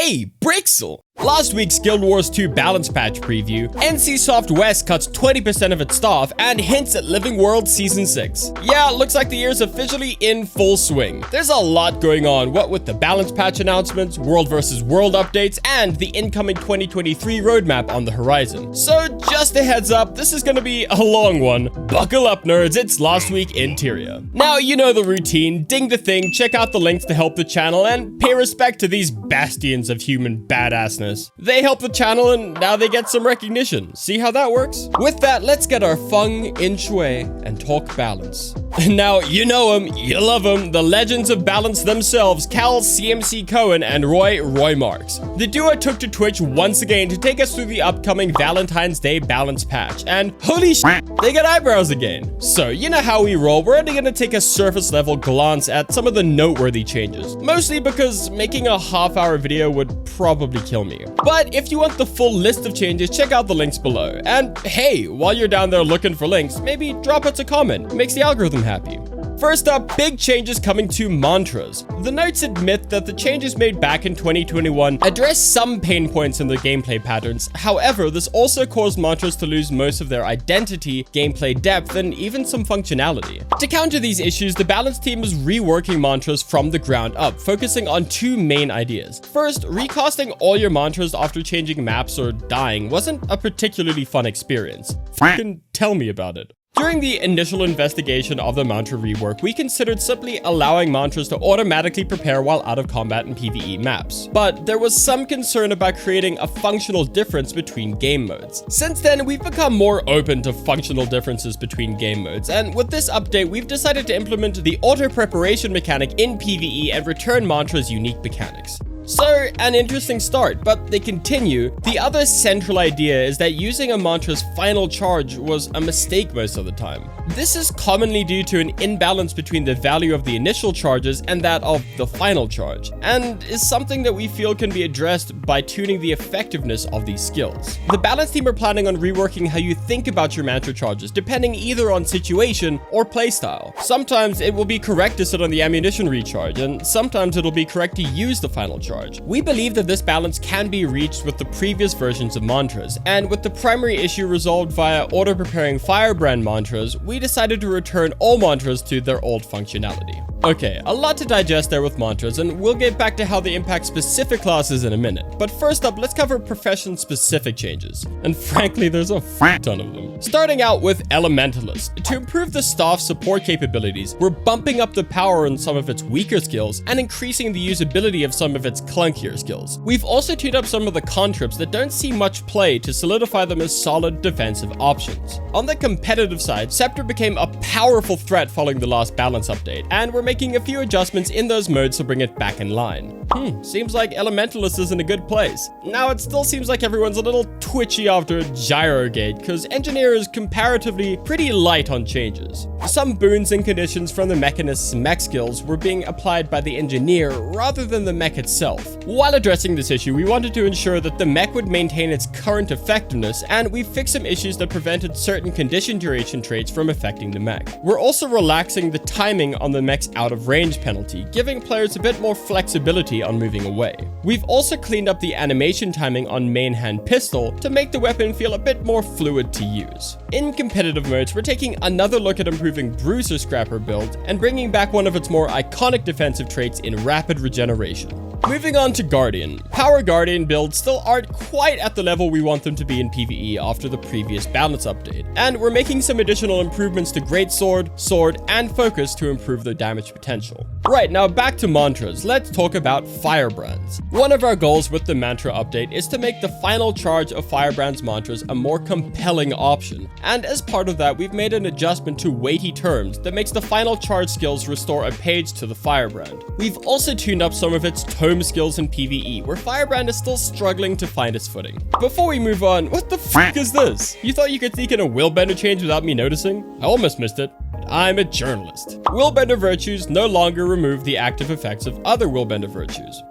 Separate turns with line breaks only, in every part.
Hey, Brixel! Last week's Guild Wars 2 Balance Patch preview, NCSoft West cuts 20% of its staff and hints at Living World Season 6. Yeah, looks like the year's officially in full swing. There's a lot going on, what with the Balance Patch announcements, World vs. World updates, and the incoming 2023 roadmap on the horizon. So just a heads up, this is gonna be a long one. Buckle up, nerds, it's last week interior. Now you know the routine, ding the thing, check out the links to help the channel, and pay respect to these bastions of human badassness. They help the channel and now they get some recognition. See how that works? With that, let's get our feng in shui and talk balance. Now, you know him, you love him, the legends of balance themselves, Cal CMC Cohen and Roy Marks. The duo took to Twitch once again to take us through the upcoming Valentine's Day Balance Patch, and holy shit, they got eyebrows again. So, you know how we roll, we're only gonna take a surface level glance at some of the noteworthy changes, mostly because making a half-hour video would probably kill me. But if you want the full list of changes, check out the links below. And hey, while you're down there looking for links, maybe drop us a comment, it makes the algorithm happy. First up, big changes coming to mantras. The notes admit that the changes made back in 2021 address some pain points in the gameplay patterns. However, this also caused mantras to lose most of their identity, gameplay depth, and even some functionality. To counter these issues, the balance team is reworking mantras from the ground up, focusing on two main ideas. First, recasting all your mantras after changing maps or dying wasn't a particularly fun experience. Fucking tell me about it. During the initial investigation of the mantra rework, we considered simply allowing mantras to automatically prepare while out of combat in PvE maps. But there was some concern about creating a functional difference between game modes. Since then, we've become more open to functional differences between game modes, and with this update, we've decided to implement the auto-preparation mechanic in PvE and return mantra's unique mechanics. So, an interesting start, but they continue. The other central idea is that using a mantra's final charge was a mistake most of the time. This is commonly due to an imbalance between the value of the initial charges and that of the final charge, and is something that we feel can be addressed by tuning the effectiveness of these skills. The balance team are planning on reworking how you think about your mantra charges, depending either on situation or playstyle. Sometimes it will be correct to sit on the ammunition recharge, and sometimes it'll be correct to use the final charge. We believe that this balance can be reached with the previous versions of mantras, and with the primary issue resolved via auto-preparing firebrand mantras, we decided to return all mantras to their old functionality. Okay, a lot to digest there with mantras, and we'll get back to how they impact specific classes in a minute. But first up, let's cover profession-specific changes. And frankly, there's a ton of them. Starting out with Elementalist. To improve the staff's support capabilities, we're bumping up the power on some of its weaker skills and increasing the usability of some of its clunkier skills. We've also tuned up some of the contrips that don't see much play to solidify them as solid defensive options. On the competitive side, Scepter became a powerful threat following the last balance update, and we're making a few adjustments in those modes to bring it back in line. Seems like Elementalist is in a good place. Now, it still seems like everyone's a little twitchy after Gyrogate, because Engineer is comparatively pretty light on changes. Some boons and conditions from the Mechanist's mech skills were being applied by the Engineer rather than the mech itself. While addressing this issue, we wanted to ensure that the mech would maintain its current effectiveness, and we fixed some issues that prevented certain condition duration traits from affecting the mech. We're also relaxing the timing on the mech's out of range penalty, giving players a bit more flexibility on moving away. We've also cleaned up the animation timing on main hand pistol to make the weapon feel a bit more fluid to use. In competitive modes, we're taking another look at improving Bruiser Scrapper build and bringing back one of its more iconic defensive traits in rapid regeneration. Moving on to Guardian. Power Guardian builds still aren't quite at the level we want them to be in PvE after the previous balance update, and we're making some additional improvements to Greatsword, Sword, and Focus to improve their damage potential. Right, now back to mantras, let's talk about Firebrands. One of our goals with the mantra update is to make the final charge of Firebrand's mantras a more compelling option, and as part of that, we've made an adjustment to weighty terms that makes the final charge skills restore a page to the Firebrand. We've also tuned up some of its tome skills in PvE, where Firebrand is still struggling to find its footing. Before we move on, what the f*** is this? You thought you could sneak in a Willbender change without me noticing? I almost missed it. I'm a journalist. Willbender virtues no longer remove the active effects of other Willbender virtues.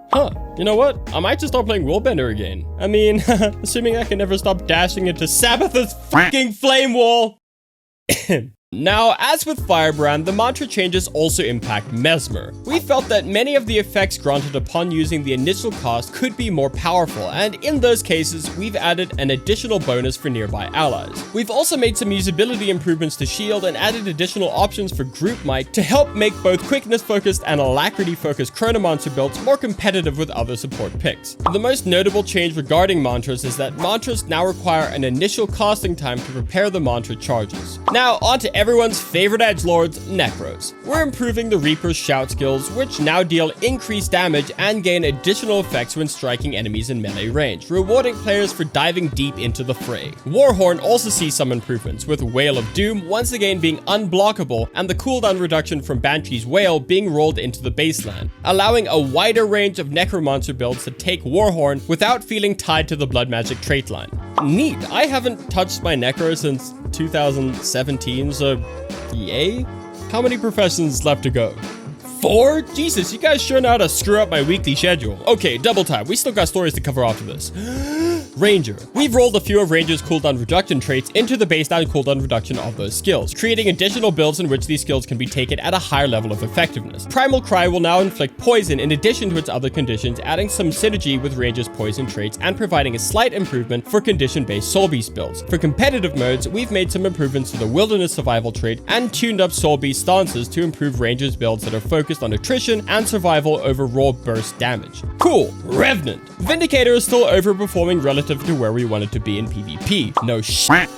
You know what? I might just start playing Willbender again. I mean, assuming I can never stop dashing into Sabbath's fucking flame wall. Now, as with Firebrand, the mantra changes also impact Mesmer. We felt that many of the effects granted upon using the initial cast could be more powerful, and in those cases, we've added an additional bonus for nearby allies. We've also made some usability improvements to shield and added additional options for group might to help make both quickness-focused and alacrity-focused Chronomancer builds more competitive with other support picks. The most notable change regarding mantras is that mantras now require an initial casting time to prepare the mantra charges. Now, on to everyone's favorite edgelords, Necros. We're improving the Reaper's shout skills, which now deal increased damage and gain additional effects when striking enemies in melee range, rewarding players for diving deep into the fray. Warhorn also sees some improvements, with Wail of Doom once again being unblockable and the cooldown reduction from Banshee's Wail being rolled into the baseline, allowing a wider range of Necromancer builds to take Warhorn without feeling tied to the blood magic trait line. Neat. I haven't touched my Necro since 2017, so yay? How many professions left to go? 4? Jesus, you guys sure know how to screw up my weekly schedule. Okay, double time. We still got stories to cover after this. Ranger. We've rolled a few of Ranger's cooldown reduction traits into the baseline cooldown reduction of those skills, creating additional builds in which these skills can be taken at a higher level of effectiveness. Primal Cry will now inflict poison in addition to its other conditions, adding some synergy with Ranger's poison traits and providing a slight improvement for condition-based Soul Beast builds. For competitive modes, we've made some improvements to the Wilderness Survival trait and tuned up Soul Beast stances to improve Ranger's builds that are focused on attrition and survival over raw burst damage. Cool. Revenant. Vindicator is still overperforming relative to where we want it to be in PvP. No shit.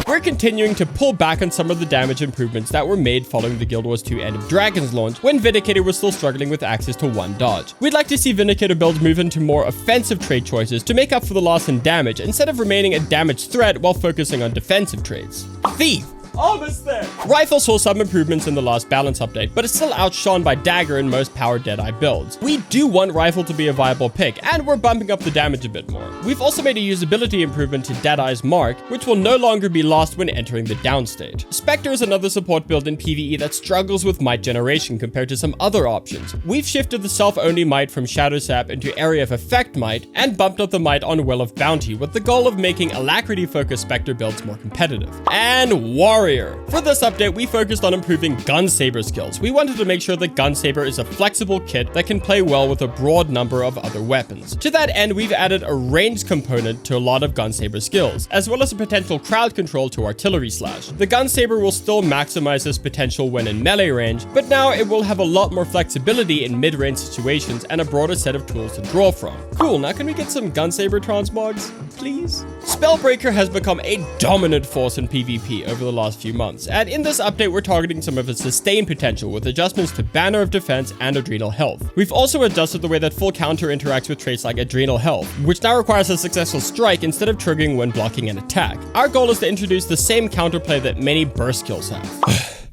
We're continuing to pull back on some of the damage improvements that were made following the Guild Wars 2 End of Dragons launch when Vindicator was still struggling with access to one dodge. We'd like to see Vindicator builds move into more offensive trait choices to make up for the loss in damage instead of remaining a damage threat while focusing on defensive traits. Thief. Almost there. Rifle saw some improvements in the last balance update, but it's still outshone by Dagger in most power Deadeye builds. We do want Rifle to be a viable pick, and we're bumping up the damage a bit more. We've also made a usability improvement to Deadeye's Marc, which will no longer be lost when entering the downstage. Spectre is another support build in PvE that struggles with might generation compared to some other options. We've shifted the self-only might from Shadow Sap into Area of Effect might, and bumped up the might on Will of Bounty with the goal of making alacrity-focused Spectre builds more competitive. And Warrior. For this update, we focused on improving Gunsaber skills. We wanted to make sure that Gunsaber is a flexible kit that can play well with a broad number of other weapons. To that end, we've added a range component to a lot of Gunsaber skills, as well as a potential crowd control to Artillery Slash. The Gunsaber will still maximize this potential when in melee range, but now it will have a lot more flexibility in mid-range situations and a broader set of tools to draw from. Cool, now can we get some Gunsaber transmogs, please? Spellbreaker has become a dominant force in PvP over the last few months, and in this update we're targeting some of its sustained potential with adjustments to Banner of Defense and Adrenal Health. We've also adjusted the way that full counter interacts with traits like Adrenal Health, which now requires a successful strike instead of triggering when blocking an attack. Our goal is to introduce the same counterplay that many burst kills have.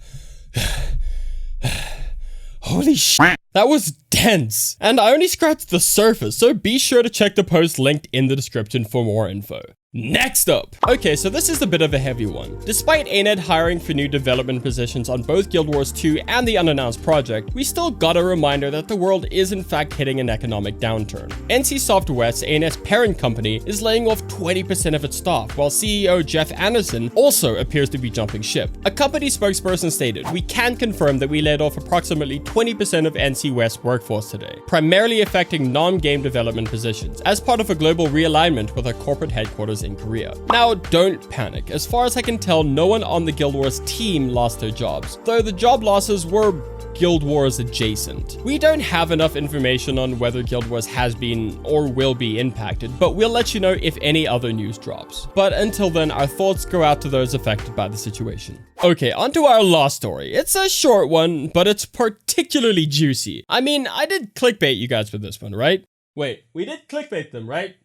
Holy shit, that was dense. And I only scratched the surface, so be sure to check the post linked in the description for more info. Next up. Okay, so this is a bit of a heavy one. Despite ANED hiring for new development positions on both Guild Wars 2 and the unannounced project, we still got a reminder that the world is in fact hitting an economic downturn. NCSoft West, ANS parent company, is laying off 20% of its staff, while CEO Jeff Anderson also appears to be jumping ship. A company spokesperson stated, "We can confirm that we laid off approximately 20% of NC West workforce today, primarily affecting non-game development positions, as part of a global realignment with our corporate headquarters in Korea." Now, don't panic. As far as I can tell, no one on the Guild Wars team lost their jobs, though the job losses were Guild Wars adjacent. We don't have enough information on whether Guild Wars has been or will be impacted, but we'll let you know if any other news drops. But until then, our thoughts go out to those affected by the situation. Okay, onto our last story. It's a short one, but it's particularly juicy. I mean, I did clickbait you guys with this one, right? Wait, we did clickbait them, right?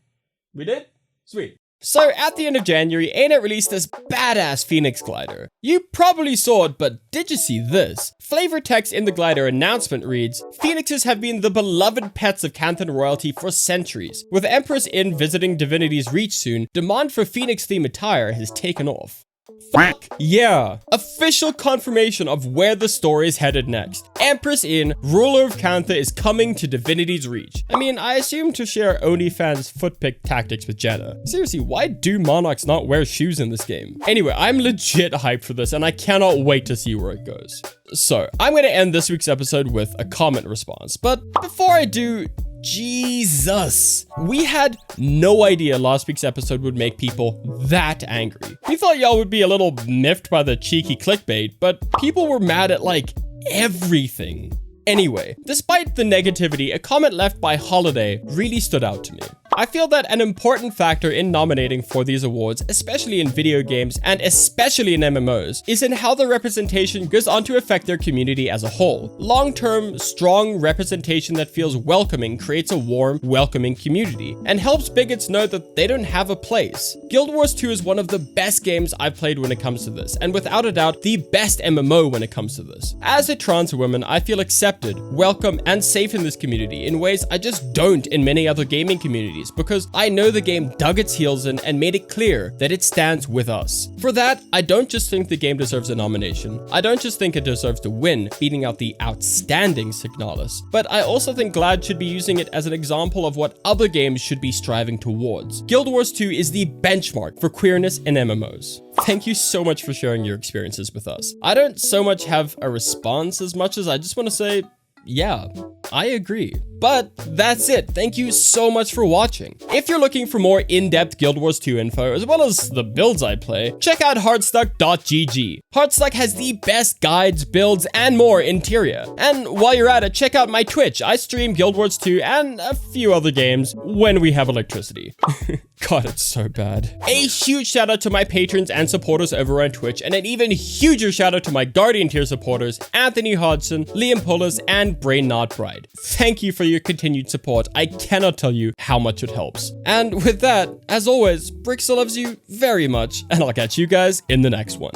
We did? Sweet. So, at the end of January, ANET released this badass Phoenix glider. You probably saw it, but did you see this? Flavor text in the glider announcement reads, "Phoenixes have been the beloved pets of Canthan royalty for centuries. With Empress Inn visiting Divinity's Reach soon, demand for Phoenix-themed attire has taken off." Fuck yeah. Official confirmation of where the story is headed next. Empress Inn, ruler of Cantha, is coming to Divinity's Reach. I mean, I assume to share OnlyFans footpick tactics with Jenna. Seriously, why do monarchs not wear shoes in this game? Anyway, I'm legit hyped for this and I cannot wait to see where it goes. So, I'm going to end this week's episode with a comment response. But before I do, Jesus. We had no idea last week's episode would make people that angry. We thought y'all would be a little miffed by the cheeky clickbait, but people were mad at like everything. Anyway, despite the negativity, a comment left by Holiday really stood out to me. I feel that an important factor in nominating for these awards, especially in video games and especially in MMOs, is in how the representation goes on to affect their community as a whole. Long-term, strong representation that feels welcoming creates a warm, welcoming community and helps bigots know that they don't have a place. Guild Wars 2 is one of the best games I've played when it comes to this, and without a doubt, the best MMO when it comes to this. As a trans woman, I feel accepted, welcome, and safe in this community in ways I just don't in many other gaming communities, because I know the game dug its heels in and made it clear that it stands with us. For that, I don't just think the game deserves a nomination. I don't just think it deserves to win, beating out the outstanding Signalis, but I also think GLAD should be using it as an example of what other games should be striving towards. Guild Wars 2 is the benchmark for queerness in MMOs. Thank you so much for sharing your experiences with us. I don't so much have a response as much as I just want to say, yeah, I agree. But that's it. Thank you so much for watching. If you're looking for more in-depth Guild Wars 2 info, as well as the builds I play, check out heartstuck.gg. Heartstuck has the best guides, builds, and more interior. And while you're at it, check out my Twitch. I stream Guild Wars 2 and a few other games when we have electricity. God, it's so bad. A huge shout out to my patrons and supporters over on Twitch, and an even huger shout out to my Guardian tier supporters, Anthony Hodgson, Liam Pullers, and Brain Not Bride. Thank you for your continued support. I cannot tell you how much it helps. And with that, as always, Brixel loves you very much, and I'll catch you guys in the next one.